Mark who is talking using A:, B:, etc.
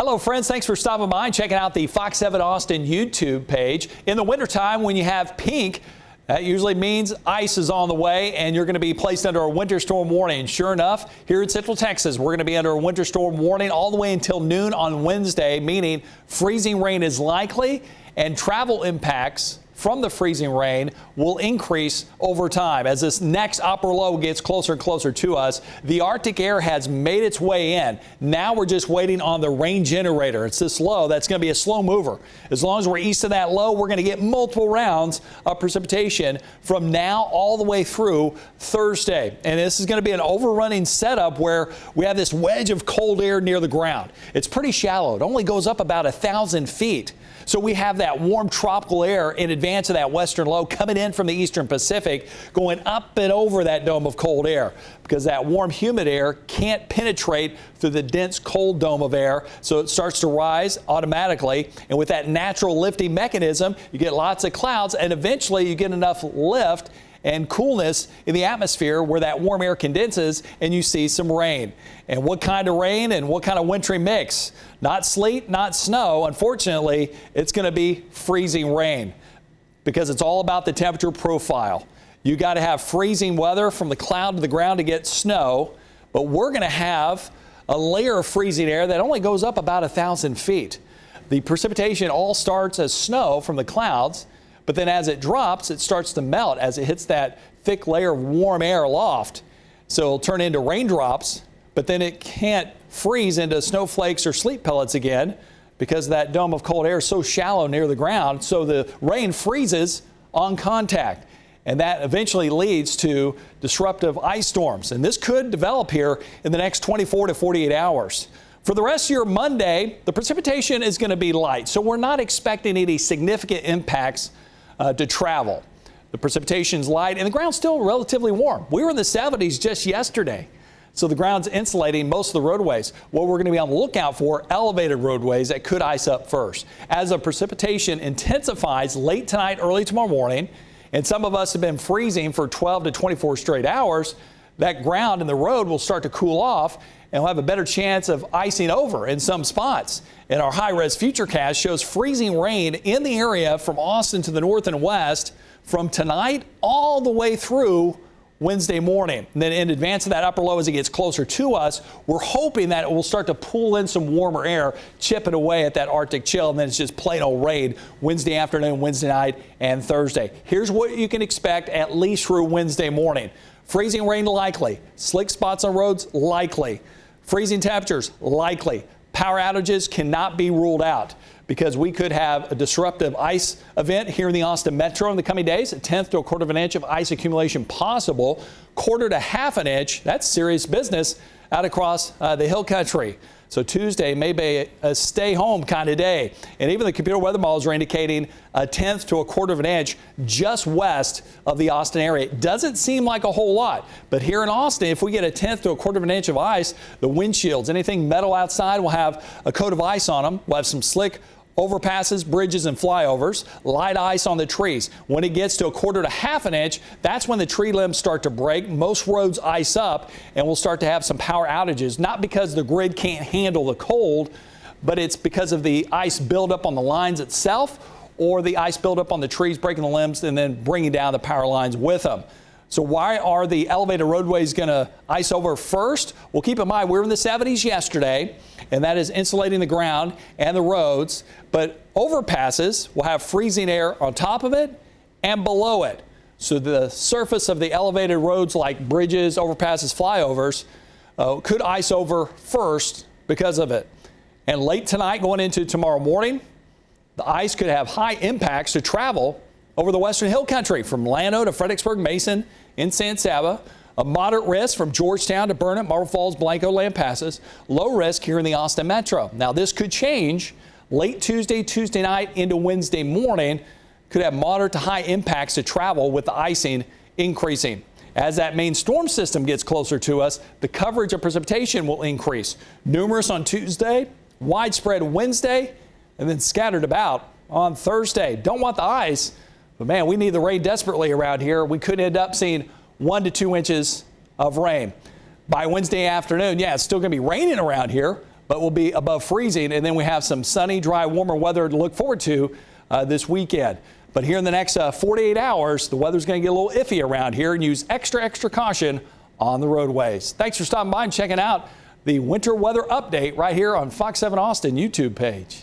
A: Hello, friends. Thanks for stopping by and checking out the Fox 7 Austin YouTube page. In the wintertime, when you have pink, that usually means ice is on the way and you're going to be placed under a winter storm warning. Sure enough, here in Central Texas, we're going to be under a winter storm warning all the way until noon on Wednesday, meaning freezing rain is likely and travel impacts from the freezing rain will increase over time. As this next upper low gets closer and closer to us, the Arctic air has made its way in. Now we're just waiting on the rain generator. It's this low that's going to be a slow mover. As long as we're east of that low, we're going to get multiple rounds of precipitation from now all the way through Thursday. And this is going to be an overrunning setup where we have this wedge of cold air near the ground. It's pretty shallow. It only goes up about 1,000 feet. So we have that warm tropical air in advance of that western low coming in from the eastern Pacific, going up and over that dome of cold air because that warm, humid air can't penetrate through the dense, cold dome of air. So it starts to rise automatically. And with that natural lifting mechanism, you get lots of clouds and eventually you get enough lift and coolness in the atmosphere where that warm air condenses and you see some rain. And what kind of rain and what kind of wintry mix? Not sleet, not snow. Unfortunately, it's going to be freezing rain because it's all about the temperature profile. You got to have freezing weather from the cloud to the ground to get snow, but we're going to have a layer of freezing air that only goes up about 1,000 feet. The precipitation all starts as snow from the clouds, but then as it drops, it starts to melt as it hits that thick layer of warm air aloft. So it'll turn into raindrops, but then it can't freeze into snowflakes or sleet pellets again because that dome of cold air is so shallow near the ground. So the rain freezes on contact, and that eventually leads to disruptive ice storms. And this could develop here in the next 24 to 48 hours. For the rest of your Monday, the precipitation is going to be light, so we're not expecting any significant impacts to travel. The precipitation's light and the ground's still relatively warm. We were in the 70s just yesterday, so the ground's insulating most of the roadways. What we're going to be on the lookout for, elevated roadways that could ice up first. As the precipitation intensifies late tonight, early tomorrow morning, and some of us have been freezing for 12 to 24 straight hours, that ground and the road will start to cool off and we'll have a better chance of icing over in some spots. And our high-res Futurecast shows freezing rain in the area from Austin to the north and west from tonight all the way through Wednesday morning. And then in advance of that upper low as it gets closer to us, we're hoping that it will start to pull in some warmer air, chipping away at that Arctic chill, and then it's just plain old rain Wednesday afternoon, Wednesday night, and Thursday. Here's what you can expect at least through Wednesday morning. Freezing rain likely. Slick spots on roads likely. Freezing temperatures likely. Power outages cannot be ruled out because we could have a disruptive ice event here in the Austin Metro in the coming days. 1/10 to 1/4 of an inch of ice accumulation possible. 1/4 to 1/2 an inch. That's serious business out across the hill country. So Tuesday may be a stay home kind of day. And even the computer weather models are indicating 1/10 to 1/4 of an inch just west of the Austin area. It doesn't seem like a whole lot, but here in Austin, if we get 1/10 to 1/4 of an inch of ice, the windshields, anything metal outside will have a coat of ice on them. We'll have some slick overpasses, bridges, and flyovers, light ice on the trees. When it gets to 1/4 to 1/2 an inch, that's when the tree limbs start to break. Most roads ice up, and we'll start to have some power outages, not because the grid can't handle the cold, but it's because of the ice buildup on the lines itself or the ice buildup on the trees, breaking the limbs and then bringing down the power lines with them. So why are the elevated roadways going to ice over first? Well, keep in mind, we were in the 70s yesterday, and that is insulating the ground and the roads. But overpasses will have freezing air on top of it and below it. So the surface of the elevated roads like bridges, overpasses, flyovers could ice over first because of it. And late tonight going into tomorrow morning, the ice could have high impacts to travel over the western hill country from Llano to Fredericksburg, Mason, in San Saba. A moderate risk from Georgetown to Burnett, Marble Falls, Blanco, Lampasas. Low risk here in the Austin Metro. Now this could change late Tuesday night into Wednesday morning. Could have moderate to high impacts to travel with the icing increasing. As that main storm system gets closer to us, the coverage of precipitation will increase. Numerous on Tuesday, widespread Wednesday, and then scattered about on Thursday. Don't want the ice, but man, we need the rain desperately around here. We could end up seeing 1 to 2 inches of rain. By Wednesday afternoon, yeah, it's still going to be raining around here, but will be above freezing. And then we have some sunny, dry, warmer weather to look forward to this weekend. But here in the next 48 hours, the weather's going to get a little iffy around here, and use extra caution on the roadways. Thanks for stopping by and checking out the winter weather update right here on Fox 7 Austin YouTube page.